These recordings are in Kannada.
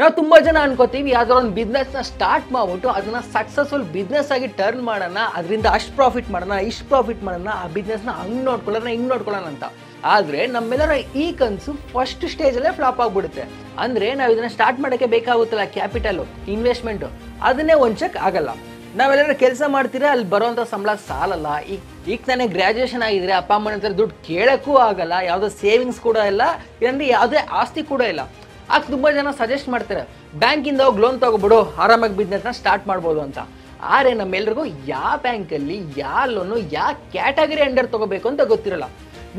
ನಾವು ತುಂಬಾ ಜನ ಅನ್ಕೋತೀವಿ ಯಾವ್ದಾರ ಒಂದು ಬಿಸ್ನೆಸ್ ನ ಸ್ಟಾರ್ಟ್ ಮಾಡ್ಬಿಟ್ಟು ಅದನ್ನ ಸಕ್ಸಸ್ಫುಲ್ ಬಿಸ್ನೆಸ್ ಆಗಿ ಟರ್ನ್ ಮಾಡೋಣ, ಅದರಿಂದ ಅಷ್ಟು ಪ್ರಾಫಿಟ್ ಮಾಡೋಣ, ಇಷ್ಟು ಪ್ರಾಫಿಟ್ ಮಾಡೋಣ, ಆ ಬಿಸ್ನೆಸ್ ನ ಹಂಗ್ ನೋಡ್ಕೊಳ್ಳೋಣ ಹಿಂಗ್ ನೋಡ್ಕೊಳ್ಳೋಣ ಅಂತ. ಆದ್ರೆ ನಮ್ಮೆಲ್ಲರ ಈ ಕನ್ಸು ಫಸ್ಟ್ ಸ್ಟೇಜ್ ಅಲ್ಲೇ ಫ್ಲಾಪ್ ಆಗ್ಬಿಡುತ್ತೆ. ಅಂದ್ರೆ ನಾವು ಇದನ್ನ ಸ್ಟಾರ್ಟ್ ಮಾಡಕ್ಕೆ ಬೇಕಾಗುತ್ತಲ್ಲ ಕ್ಯಾಪಿಟಲ್ ಇನ್ವೆಸ್ಟ್ಮೆಂಟ್, ಅದನ್ನೇ ಒಂಚಕ್ ಆಗಲ್ಲ. ನಾವೆಲ್ಲರೂ ಕೆಲಸ ಮಾಡ್ತೀರಾ, ಅಲ್ಲಿ ಬರೋಂಥ ಸಂಬಳ ಸಾಲಲ್ಲ. ಈಗ ತಾನೇ ಗ್ರ್ಯಾಜುಯೇಷನ್ ಆಗಿದ್ರೆ ಅಪ್ಪ ಅಮ್ಮನ ಹತ್ರ ದುಡ್ಡು ಕೇಳಕ್ಕೂ ಆಗಲ್ಲ, ಯಾವುದೋ ಸೇವಿಂಗ್ಸ್ ಕೂಡ ಇಲ್ಲ, ಇಲ್ಲಾಂದ್ರೆ ಯಾವುದೇ ಆಸ್ತಿ ಕೂಡ ಇಲ್ಲ. ಆಗ ತುಂಬ ಜನ ಸಜೆಸ್ಟ್ ಮಾಡ್ತಾರೆ ಬ್ಯಾಂಕಿಂದ ಹೋಗಿ ಲೋನ್ ತಗೋಬಿಡು, ಆರಾಮಾಗಿ ಬಿಸ್ನೆಸ್ನ ಸ್ಟಾರ್ಟ್ ಮಾಡ್ಬೋದು ಅಂತ. ಆದರೆ ನಮ್ಮೆಲ್ರಿಗೂ ಯಾವ ಬ್ಯಾಂಕಲ್ಲಿ ಯಾವ ಲೋನು ಯಾವ ಕ್ಯಾಟಗರಿ ಅಂಡರ್ ತಗೋಬೇಕು ಅಂತ ಗೊತ್ತಿರಲ್ಲ.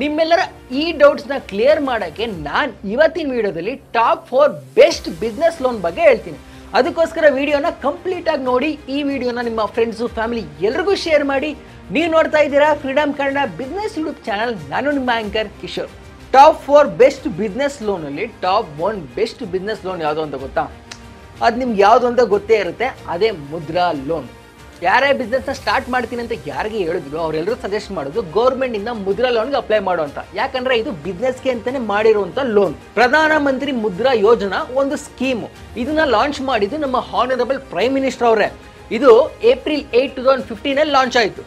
ನಿಮ್ಮೆಲ್ಲರ ಈ ಡೌಟ್ಸ್ನ ಕ್ಲಿಯರ್ ಮಾಡೋಕ್ಕೆ ನಾನು ಇವತ್ತಿನ ವಿಡಿಯೋದಲ್ಲಿ ಟಾಪ್ 4 ಬೆಸ್ಟ್ ಬಿಸ್ನೆಸ್ ಲೋನ್ ಬಗ್ಗೆ ಹೇಳ್ತೀನಿ. ಅದಕ್ಕೋಸ್ಕರ ವಿಡಿಯೋನ ಕಂಪ್ಲೀಟ್ ಆಗಿ ನೋಡಿ. ಈ ವಿಡಿಯೋನ ನಿಮ್ಮ ಫ್ರೆಂಡ್ಸು ಫ್ಯಾಮಿಲಿ ಎಲ್ರಿಗೂ ಶೇರ್ ಮಾಡಿ. ನೀವು ನೋಡ್ತಾ ಇದ್ದೀರಾ freedom Kannada business YouTube channel. ನಾನು ನಿಮ್ಮ anchor Kishore. Top 4 best business ಲೋನಲ್ಲಿ ಟಾಪ್ 1 ಬೆಸ್ಟ್ ಬಿಸ್ನೆಸ್ ಲೋನ್ ಯಾವುದು ಅಂತ ಗೊತ್ತಾ? ಅದು ನಿಮ್ಗೆ ಯಾವುದು ಅಂತ ಗೊತ್ತೇ ಇರುತ್ತೆ, ಅದೇ ಮುದ್ರಾ ಲೋನ್. ಯಾರೇ ಬಿಸ್ನೆಸ್ನ ಸ್ಟಾರ್ಟ್ ಮಾಡ್ತೀನಿ ಅಂತ ಯಾರಿಗೆ ಹೇಳಿದ್ರು ಅವರೆಲ್ಲರೂ ಸಜೆಸ್ಟ್ ಮಾಡೋದು ಗೌರ್ಮೆಂಟಿಂದ ಮುದ್ರಾ ಲೋನ್ಗೆ ಅಪ್ಲೈ ಮಾಡೋ ಅಂತ. ಯಾಕಂದ್ರೆ ಇದು ಬಿಸ್ನೆಸ್ಗೆ ಅಂತಾನೆ ಮಾಡಿರುವಂಥ ಲೋನ್. ಪ್ರಧಾನ ಮಂತ್ರಿ ಮುದ್ರಾ ಯೋಜನಾ ಒಂದು ಸ್ಕೀಮು. ಇದನ್ನ ಲಾಂಚ್ ಮಾಡಿದ್ದು ನಮ್ಮ ಹಾನರಬಲ್ ಪ್ರೈಮ್ ಮಿನಿಸ್ಟರ್ ಅವರೇ. ಇದು ಏಪ್ರಿಲ್ 8, 2015 ಲಾಂಚ್ ಆಯಿತು.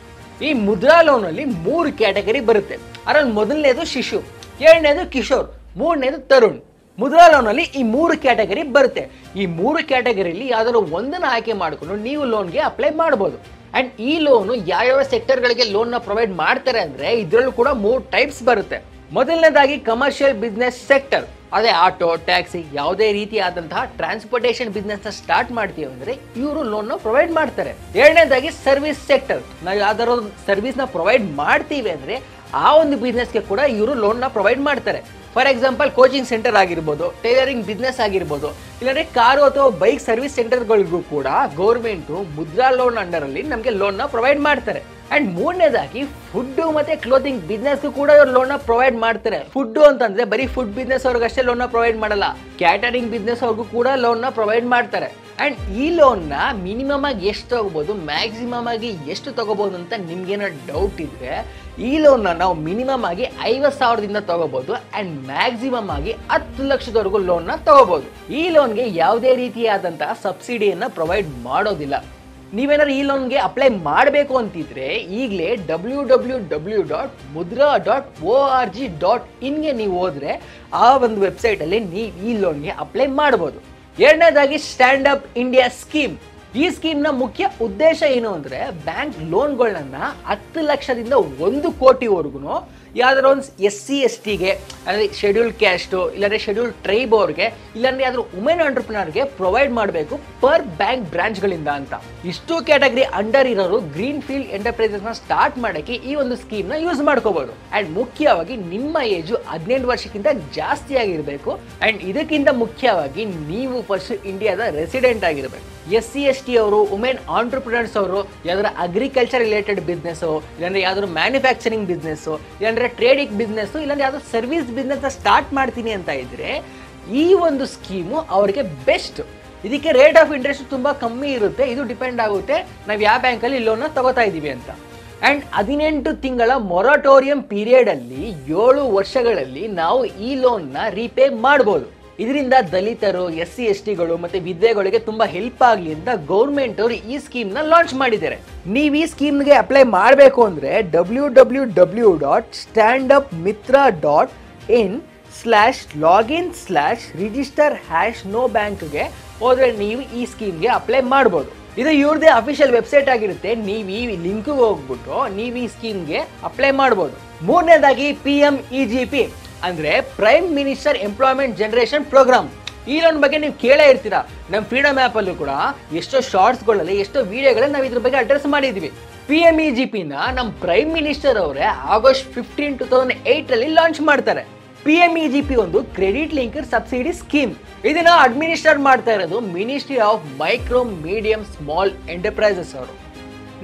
ಈ ಮುದ್ರಾ ಲೋನಲ್ಲಿ 3 ಕ್ಯಾಟಗರಿ ಬರುತ್ತೆ. ಅದರಲ್ಲಿ ಮೊದಲನೇದು ಶಿಶು, ಎರಡನೇದು ಕಿಶೋರ್, ಮೂರನೇದು ತರುಣ್. ಮುದ್ರಾ ಲೋನಲ್ಲಿ ಈ 3 ಕ್ಯಾಟಗರಿ ಬರುತ್ತೆ. ಈ 3 ಕ್ಯಾಟಗರಿಯಲ್ಲಿ ಯಾವ್ದಾದ್ರು ಒಂದನ್ನು ಆಯ್ಕೆ ಮಾಡಿಕೊಂಡು ನೀವು ಲೋನ್ಗೆ ಅಪ್ಲೈ ಮಾಡ್ಬೋದು. ಅಂಡ್ ಈ ಲೋನು ಯಾವ್ಯಾವ ಸೆಕ್ಟರ್ಗಳಿಗೆ ಲೋನ್ನ ಪ್ರೊವೈಡ್ ಮಾಡ್ತಾರೆ ಅಂದ್ರೆ ಇದರಲ್ಲೂ ಕೂಡ 3 ಟೈಪ್ಸ್ ಬರುತ್ತೆ. ಮೊದಲನೇದಾಗಿ ಕಮರ್ಷಿಯಲ್ ಬಿಸ್ನೆಸ್ ಸೆಕ್ಟರ್, ಅದೇ ಆಟೋ, ಟ್ಯಾಕ್ಸಿ, ಯಾವುದೇ ರೀತಿಯಾದಂತಹ ಟ್ರಾನ್ಸ್ಪೋರ್ಟೇಷನ್ ಬಿಸ್ನೆಸ್ ಸ್ಟಾರ್ಟ್ ಮಾಡ್ತೀವಿ ಅಂದ್ರೆ ಇವರು ಲೋನ್ ಪ್ರೊವೈಡ್ ಮಾಡ್ತಾರೆ. ಎರಡನೇದಾಗಿ ಸರ್ವಿಸ್ ಸೆಕ್ಟರ್, ನಾವು ಯಾವ್ದಾದ್ರು ಸರ್ವಿಸ್ ನ ಪ್ರೊವೈಡ್ ಮಾಡ್ತೀವಿ ಅಂದ್ರೆ ಆ ಒಂದು ಬಿಸ್ನೆಸ್ಗೆ ಕೂಡ ಇವರು ಲೋನ್ ನ ಪ್ರೊವೈಡ್ ಮಾಡ್ತಾರೆ. ಫಾರ್ ಎಕ್ಸಾಂಪಲ್ ಕೋಚಿಂಗ್ ಸೆಂಟರ್ ಆಗಿರ್ಬೋದು, ಟೈಲರಿಂಗ್ ಬಿಸ್ನೆಸ್ ಆಗಿರ್ಬೋದು, ಇಲ್ಲಾಂದ್ರೆ ಕಾರು ಅಥವಾ ಬೈಕ್ ಸರ್ವಿಸ್ ಸೆಂಟರ್ಗಳಿಗೂ ಕೂಡ ಗೌರ್ಮೆಂಟು ಮುದ್ರಾ ಲೋನ್ ಅಂಡರ್ ಅಲ್ಲಿ ನಮಗೆ ಲೋನ್ ನ ಪ್ರೊವೈಡ್ ಮಾಡ್ತಾರೆ. ಅಂಡ್ ಮೂರನೇದಾಗಿ ಫುಡ್ ಮತ್ತೆ ಕ್ಲೋತಿಂಗ್ ಬಿಸ್ನೆಸ್ ಕೂಡ ಇವರು ಲೋನ್ ನ ಪ್ರೊವೈಡ್ ಮಾಡ್ತಾರೆ. ಫುಡ್ ಅಂತಂದ್ರೆ ಬರೀ ಫುಡ್ ಬಿಸ್ನೆಸ್ ಅವ್ರಿಗಷ್ಟೇ ಲೋನ್ ನ ಪ್ರೊವೈಡ್ ಮಾಡಲ್ಲ, ಕ್ಯಾಟರಿಂಗ್ ಬಿಸ್ನೆಸ್ ಅವ್ರಿಗೂ ಕೂಡ ಲೋನ್ ನ ಪ್ರೊವೈಡ್ ಮಾಡ್ತಾರೆ. ಅಂಡ್ ಈ ಲೋನ್ ನ ಮಿನಿಮಮ್ ಆಗಿ ಎಷ್ಟು ತಗೋಬಹುದು, ಮ್ಯಾಕ್ಸಿಮಮ್ ಆಗಿ ಎಷ್ಟು ತಗೋಬಹುದು ಅಂತ ನಿಮ್ಗೇನೋ ಡೌಟ್ ಇದ್ರೆ ಈ ಲೋನ್ ನಾವು ಮಿನಿಮಮ್ ಆಗಿ 50,000ದಿಂದ ತಗೋಬಹುದು ಅಂಡ್ ಮ್ಯಾಕ್ಸಿಮಮ್ ಆಗಿ 10 ಲಕ್ಷದವರೆಗೂ ಲೋನ್ ನ ತಗೋಬಹುದು. ಈ ಲೋನ್ಗೆ ಯಾವುದೇ ರೀತಿಯಾದಂತಹ ಸಬ್ಸಿಡಿಯನ್ನ ಪ್ರೊವೈಡ್ ಮಾಡೋದಿಲ್ಲ. ನೀವೇನಾದ್ರು ಈ ಲೋನ್ಗೆ ಅಪ್ಲೈ ಮಾಡಬೇಕು ಅಂತಿದ್ರೆ ಈಗಲೇ www.mudra.org.in ಗೆ ನೀವು ಹೋದ್ರೆ ಆ ಒಂದು ವೆಬ್ಸೈಟ್ ಅಲ್ಲಿ ನೀವು ಈ ಲೋನ್ಗೆ ಅಪ್ಲೈ ಮಾಡಬಹುದು. ಎರಡನೇದಾಗಿ ಸ್ಟ್ಯಾಂಡ್ ಅಪ್ ಇಂಡಿಯಾ ಸ್ಕೀಮ್. ಈ ಸ್ಕೀಮ್ ನ ಮುಖ್ಯ ಉದ್ದೇಶ ಏನು ಅಂದ್ರೆ ಬ್ಯಾಂಕ್ ಲೋನ್ಗಳನ್ನ 10 ಲಕ್ಷದಿಂದ 1 ಕೋಟಿವರೆಗೂ ಯಾವ್ದಾದ್ರು ಒಂದು SC STಗೆ, ಅಂದರೆ ಶೆಡ್ಯೂಲ್ ಕ್ಯಾಸ್ಟು, ಇಲ್ಲಾಂದ್ರೆ ಶೆಡ್ಯೂಲ್ ಟ್ರೈಬ್ ಅವ್ರಿಗೆ, ಇಲ್ಲಾಂದ್ರೆ ಯಾವ್ದಾದ್ರು ವುಮೆನ್ ಆಂಟರ್ಪ್ರಿನರ್ಗೆ ಪ್ರೊವೈಡ್ ಮಾಡಬೇಕು ಪರ್ ಬ್ಯಾಂಕ್ ಬ್ರಾಂಚ್ಗಳಿಂದ ಅಂತ. ಇಷ್ಟು ಕ್ಯಾಟಗರಿ ಅಂಡರ್ ಇರೋರು ಗ್ರೀನ್ ಫೀಲ್ಡ್ ಎಂಟರ್ಪ್ರೈಸಸ್ ನ ಸ್ಟಾರ್ಟ್ ಮಾಡಕ್ಕೆ ಈ ಒಂದು ಸ್ಕೀಮ್ ನ ಯೂಸ್ ಮಾಡ್ಕೋಬಹುದು. ಅಂಡ್ ಮುಖ್ಯವಾಗಿ ನಿಮ್ಮ ಏಜು 18 ವರ್ಷಕ್ಕಿಂತ ಜಾಸ್ತಿ ಆಗಿರಬೇಕು. ಅಂಡ್ ಇದಕ್ಕಿಂತ ಮುಖ್ಯವಾಗಿ ನೀವು ಫಸ್ಟ್ ಇಂಡಿಯಾದ ರೆಸಿಡೆಂಟ್ ಆಗಿರಬೇಕು. SC ST ಅವರು, ವುಮೆನ್ ಆಂಟರ್ಪ್ರಿನರ್ಸ್ ಅವರು, ಯಾವ್ದಾದ್ರು ಅಗ್ರಿಕಲ್ಚರ್ ರಿಲೇಟೆಡ್ ಬಿಸ್ನೆಸ್, ಇಲ್ಲಾಂದ್ರೆ ಯಾವ್ದಾದ್ರು ಮ್ಯಾನುಫ್ಯಾಕ್ಚರಿಂಗ್ ಬಿಸ್ನೆಸ್, ಇಲ್ಲಾಂದ್ರೆ ಟ್ರೇಡಿಂಗ್ ಬಿಸ್ನೆಸ್, ಇಲ್ಲಾಂದ್ರೆ ಯಾವ್ದಾದ್ರು ಸರ್ವಿಸ್ ಬಿಸ್ನೆಸ್ ಸ್ಟಾರ್ಟ್ ಮಾಡ್ತೀನಿ ಅಂತ ಇದ್ರೆ ಈ ಒಂದು ಸ್ಕೀಮು ಅವರಿಗೆ ಬೆಸ್ಟ್. ಇದಕ್ಕೆ ರೇಟ್ ಆಫ್ ಇಂಟ್ರೆಸ್ಟ್ ತುಂಬಾ ಕಮ್ಮಿ ಇರುತ್ತೆ. ಇದು ಡಿಪೆಂಡ್ ಆಗುತ್ತೆ ನಾವು ಯಾವ ಬ್ಯಾಂಕಲ್ಲಿ ಲೋನ್ ತಗೋತಾ ಇದೀವಿ ಅಂತ. ಅಂಡ್ 18 ತಿಂಗಳ ಮೊರಟೋರಿಯಂ ಪೀರಿಯಡ್ ಅಲ್ಲಿ 7 ವರ್ಷಗಳಲ್ಲಿ ನಾವು ಈ ಲೋನ್ ನ ರೀಪೇ ಮಾಡಬಹುದು. ಇದರಿಂದ ದಲಿತರು, SC STಗಳು ಮತ್ತೆ ವಿಧವೆಗಳಿಗೆ ತುಂಬಾ ಹೆಲ್ಪ್ ಆಗಲಿ ಅಂತ ಗೌರ್ಮೆಂಟ್ ಅವರು ಈ ಸ್ಕೀಮ್ ನ ಲಾಂಚ್ ಮಾಡಿದ್ದಾರೆ. ನೀವು ಈ ಸ್ಕೀಮ್ಗೆ ಅಪ್ಲೈ ಮಾಡಬೇಕು ಅಂದ್ರೆ www.standupmitra.in/login/register#nobank ಗೆ ಹೋದ್ರೆ ನೀವು ಈ ಸ್ಕೀಮ್ಗೆ ಅಪ್ಲೈ ಮಾಡಬಹುದು. ಇದು ಇವ್ರದೇ ಅಫಿಷಿಯಲ್ ವೆಬ್ಸೈಟ್ ಆಗಿರುತ್ತೆ. ನೀವು ಈ ಲಿಂಕ್ ಹೋಗ್ಬಿಟ್ಟು ನೀವು ಈ ಸ್ಕೀಮ್ಗೆ ಅಪ್ಲೈ ಮಾಡಬಹುದು. ಮೂರನೇದಾಗಿ PMEGP ಅಂದ್ರೆ prime minister employment generation program. ಈ ಲೋನ್ ಬಗ್ಗೆ ನೀವು ಕೇಳೇ ಇರ್ತೀರಾ. ನಮ್ಮ ಫ್ರೀಡಮ್ ಆ್ಯಪ್ ಅಲ್ಲೂ ಕೂಡ ಎಷ್ಟೋ ಶಾರ್ಟ್ಸ್ಗಳಲ್ಲಿ, ಎಷ್ಟೋ ವಿಡಿಯೋಗಳಲ್ಲಿ ನಾವು ಇದ್ರ ಬಗ್ಗೆ ಅಡ್ರೆಸ್ ಮಾಡಿದ್ವಿ. PMEGP ನ ನಮ್ಮ ಪ್ರೈಮ್ ಮಿನಿಸ್ಟರ್ ಅವರೇ August 15, 2008 ಅಲ್ಲಿ ಲಾಂಚ್ ಮಾಡ್ತಾರೆ. PMEGP ಒಂದು ಕ್ರೆಡಿಟ್ ಲಿಂಕ್ಡ್ ಸಬ್ಸಿಡಿ ಸ್ಕೀಮ್. ಇದನ್ನ ಅಡ್ಮಿನಿಸ್ಟ್ರೇಟ್ ಮಾಡ್ತಾ ಇರೋದು ministry of micro medium small enterprises ಅವರು.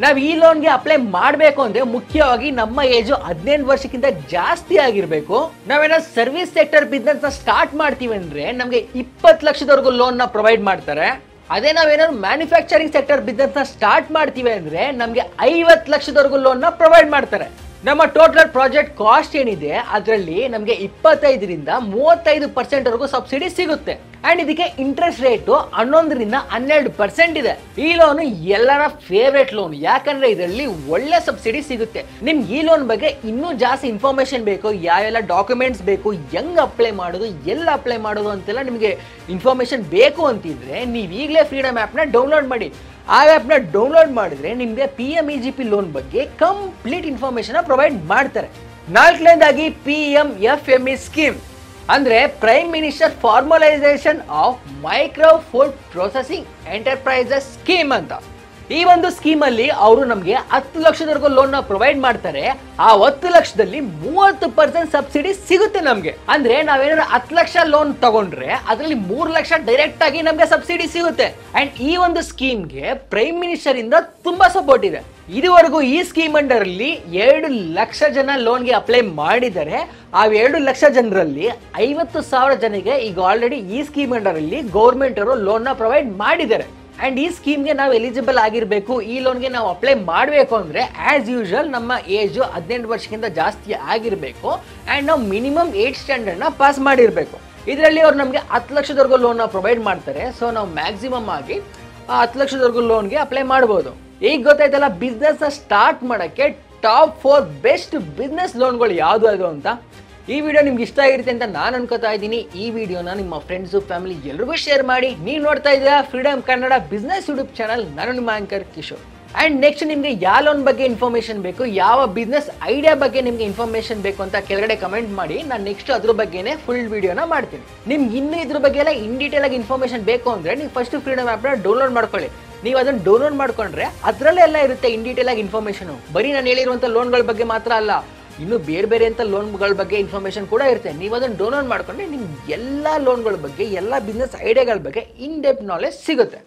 ನಾವು ಈ ಲೋನ್ಗೆ ಅಪ್ಲೈ ಮಾಡಬೇಕು ಅಂದ್ರೆ ಮುಖ್ಯವಾಗಿ ನಮ್ಮ ಏಜು 18 ವರ್ಷಕ್ಕಿಂತ ಜಾಸ್ತಿ ಆಗಿರಬೇಕು. ನಾವೇನಾದ್ರು ಸರ್ವಿಸ್ ಸೆಕ್ಟರ್ ಬಿಸ್ನೆಸ್ ನ ಸ್ಟಾರ್ಟ್ ಮಾಡ್ತೀವಿ ಅಂದ್ರೆ ನಮಗೆ 20 ಲಕ್ಷದವರೆಗೂ ಲೋನ್ ನ ಪ್ರೊವೈಡ್ ಮಾಡ್ತಾರೆ. ಅದೇ ನಾವೇನಾದ್ರು ಮ್ಯಾನುಫ್ಯಾಕ್ಚರಿಂಗ್ ಸೆಕ್ಟರ್ ಬಿಸ್ನೆಸ್ ನ ಸ್ಟಾರ್ಟ್ ಮಾಡ್ತೀವಿ ಅಂದ್ರೆ ನಮಗೆ 50 ಲಕ್ಷದವರೆಗೂ ಲೋನ್ ನ ಪ್ರೊವೈಡ್ ಮಾಡ್ತಾರೆ. ನಮ್ಮ ಟೋಟಲ್ ಪ್ರಾಜೆಕ್ಟ್ ಕಾಸ್ಟ್ ಏನಿದೆ ಅದರಲ್ಲಿ ನಮಗೆ 25ರಿಂದ 35% ವರೆಗೂ ಸಬ್ಸಿಡಿ ಸಿಗುತ್ತೆ. ಅಂಡ್ ಇದಕ್ಕೆ ಇಂಟ್ರೆಸ್ಟ್ ರೇಟು 11ರಿಂದ 12% ಇದೆ. ಈ ಲೋನ್ ಎಲ್ಲರ ಫೇವ್ರೇಟ್ ಲೋನ್, ಯಾಕಂದ್ರೆ ಇದರಲ್ಲಿ ಒಳ್ಳೆ ಸಬ್ಸಿಡಿ ಸಿಗುತ್ತೆ. ನಿಮ್ಗೆ ಈ ಲೋನ್ ಬಗ್ಗೆ ಇನ್ನೂ ಜಾಸ್ತಿ ಇನ್ಫಾರ್ಮೇಶನ್ ಬೇಕು, ಯಾವೆಲ್ಲ ಡಾಕ್ಯುಮೆಂಟ್ಸ್ ಬೇಕು, ಹೆಂಗ್ ಅಪ್ಲೈ ಮಾಡೋದು, ಎಲ್ಲ ಅಪ್ಲೈ ಮಾಡೋದು ಅಂತೆಲ್ಲ ನಿಮಗೆ ಇನ್ಫಾರ್ಮೇಶನ್ ಬೇಕು ಅಂತಿದ್ರೆ ನೀವು ಈಗಲೇ ಫ್ರೀಡಮ್ ಆ್ಯಪ್ನ ಡೌನ್ಲೋಡ್ ಮಾಡಿ. ಆ ಆ್ಯಪ್ನ ಡೌನ್ಲೋಡ್ ಮಾಡಿದ್ರೆ ನಿಮಗೆ PMEGP ಲೋನ್ ಬಗ್ಗೆ ಕಂಪ್ಲೀಟ್ ಇನ್ಫಾರ್ಮೇಶನ್ ಪ್ರೊವೈಡ್ ಮಾಡ್ತಾರೆ. 4ನೇದಾಗಿ PMFME ಸ್ಕೀಮ್ ಅಂದ್ರೆ prime minister formalisation of micro food processing enterprises scheme ಅಂತ. ಈ ಒಂದು ಸ್ಕೀಮ್ ಅಲ್ಲಿ ಅವರು ನಮಗೆ 10 ಲಕ್ಷದವರೆಗೂ ಲೋನ್ ನ ಪ್ರೊವೈಡ್ ಮಾಡ್ತಾರೆ. ಆ 10 ಲಕ್ಷದಲ್ಲಿ 30% ಸಬ್ಸಿಡಿ ಸಿಗುತ್ತೆ ನಮ್ಗೆ. ಅಂದ್ರೆ ನಾವೇನಾದ್ರು 10 ಲಕ್ಷ ಲೋನ್ ತಗೊಂಡ್ರೆ ಅದರಲ್ಲಿ 3 ಲಕ್ಷ ಡೈರೆಕ್ಟ್ ಆಗಿ ನಮ್ಗೆ ಸಬ್ಸಿಡಿ ಸಿಗುತ್ತೆ. ಅಂಡ್ ಈ ಒಂದು ಸ್ಕೀಮ್ಗೆ ಪ್ರೈಮ್ ಮಿನಿಸ್ಟರ್ ಇಂದ ತುಂಬಾ ಸಪೋರ್ಟ್ ಇದೆ. ಇದುವರೆಗೂ ಈ ಸ್ಕೀಮ್ ಅಂಡರ್ ಅಲ್ಲಿ 2 ಲಕ್ಷ ಜನ ಲೋನ್ಗೆ ಅಪ್ಲೈ ಮಾಡಿದ್ದಾರೆ. ಆ 2 ಲಕ್ಷ ಜನರಲ್ಲಿ 50,000 ಜನರಿಗೆ ಈಗ ಆಲ್ರೆಡಿ ಈ ಸ್ಕೀಮ್ ಅಂಡರ್ ಅಲ್ಲಿ ಗೌರ್ಮೆಂಟ್ ಅವರು ಲೋನ್ ನ ಪ್ರೊವೈಡ್ ಮಾಡಿದ್ದಾರೆ. ಅಂಡ್ ಈ ಸ್ಕೀಮ್ಗೆ ನಾವು ಎಲಿಜಿಬಲ್ ಆಗಿರಬೇಕು. ಈ ಲೋನ್ಗೆ ನಾವು ಅಪ್ಲೈ ಮಾಡಬೇಕು ಅಂದ್ರೆ ಆಸ್ ಯೂಶುವಲ್ ನಮ್ಮ ಏಜ್ 18 ವರ್ಷಕ್ಕಿಂತ ಜಾಸ್ತಿ ಆಗಿರಬೇಕು. ಅಂಡ್ ನಾವು ಮಿನಿಮಮ್ 8th ಸ್ಟ್ಯಾಂಡರ್ಡ್ನ ಪಾಸ್ ಮಾಡಿರಬೇಕು. ಇದರಲ್ಲಿ ಅವ್ರು ನಮಗೆ 10 ಲಕ್ಷದವರೆಗೂ ಲೋನ್ನ ಪ್ರೊವೈಡ್ ಮಾಡ್ತಾರೆ. ಸೊ ನಾವು ಮ್ಯಾಕ್ಸಿಮಮ್ ಆಗಿ 10 ಲಕ್ಷದವರೆಗೂ ಲೋನ್ಗೆ ಅಪ್ಲೈ ಮಾಡ್ಬೋದು. ಈಗ ಗೊತ್ತಾಯ್ತಲ್ಲ ಬಿಸ್ನೆಸ್ ಸ್ಟಾರ್ಟ್ ಮಾಡೋಕ್ಕೆ ಟಾಪ್ 4 ಬೆಸ್ಟ್ ಬಿಸ್ನೆಸ್ ಲೋನ್ಗಳು ಯಾವುದು ಅದು ಅಂತ. ಈ ವಿಡಿಯೋ ನಿಮ್ಗೆ ಇಷ್ಟ ಆಗಿರುತ್ತೆ ಅಂತ ನಾನು ಅನ್ಕೋತಾ ಇದ್ದೀನಿ. ಈ ವಿಡಿಯೋನ ನಿಮ್ಮ ಫ್ರೆಂಡ್ಸು ಫ್ಯಾಮಿಲಿ ಎಲ್ರಿಗೂ ಶೇರ್ ಮಾಡಿ. ನೀವು ನೋಡ್ತಾ ಇದ್ದೀರಾ freedom Kannada business YouTube channel. ನಾನು ನಿಮ್ಮ ಆಂಕರ್ ಕಿಶೋರ್. ಅಂಡ್ ನೆಕ್ಸ್ಟ್ ನಿಮಗೆ ಯಾವ ಲೋನ್ ಬಗ್ಗೆ ಇನ್ಫಾರ್ಮೇಶನ್ ಬೇಕು, ಯಾವ ಬಿಸ್ನೆಸ್ ಐಡಿಯಾ ಬಗ್ಗೆ ನಿಮಗೆ ಇನ್ಫಾರ್ಮೇಶನ್ ಬೇಕು ಅಂತ ಕೆಳಗಡೆ ಕಮೆಂಟ್ ಮಾಡಿ. ನಾನು ನೆಕ್ಸ್ಟ್ ಅದ್ರ ಬಗ್ಗೆನೇ ಫುಲ್ ವಿಡಿಯೋನ ಮಾಡ್ತೀನಿ. ನಿಮ್ಗೆ ಇನ್ನೂ ಇದ್ರ ಬಗ್ಗೆ ಎಲ್ಲ ಇನ್ ಡೀಟೇಲ್ ಆಗಿ ಇನ್ಫಾರ್ಮೇಶನ್ ಬೇಕು ಅಂದ್ರೆ ನೀವು ಫಸ್ಟ್ ಫ್ರೀಡಮ್ ಆ್ಯಪ್ನ ಡೌನ್ಲೋಡ್ ಮಾಡ್ಕೊಳ್ಳಿ. ನೀವು ಅದನ್ನು ಡೌನ್ಲೋಡ್ ಮಾಡ್ಕೊಂಡ್ರೆ ಅದರಲ್ಲೇ ಎಲ್ಲ ಇರುತ್ತೆ ಇನ್ ಡೀಟೇಲ್ ಆಗಿ ಇನ್ಫಾರ್ಮೇಶನ್. ಬರೀ ನಾನು ಹೇಳಿರುವಂಥ ಲೋನ್ಗಳ ಬಗ್ಗೆ ಮಾತ್ರ ಅಲ್ಲ, ಇನ್ನು ಬೇರೆ ಬೇರೆ ಅಂತ ಲೋನ್ಗಳ ಬಗ್ಗೆ ಇನ್ಫಾರ್ಮೇಶನ್ ಕೂಡ ಇರುತ್ತೆ. ನೀವು ಅದನ್ನು ಡೌನ್ಲೋಡ್ ಮಾಡ್ಕೊಂಡ್ರೆ ನಿಮ್ಗೆ ಎಲ್ಲ ಲೋನ್ಗಳ ಬಗ್ಗೆ, ಎಲ್ಲ ಬಿಸ್ನೆಸ್ ಐಡಿಯಾಗಳ ಬಗ್ಗೆ ಇನ್ ಡೆಪ್ತ್ ನಾಲೆಜ್ ಸಿಗುತ್ತೆ.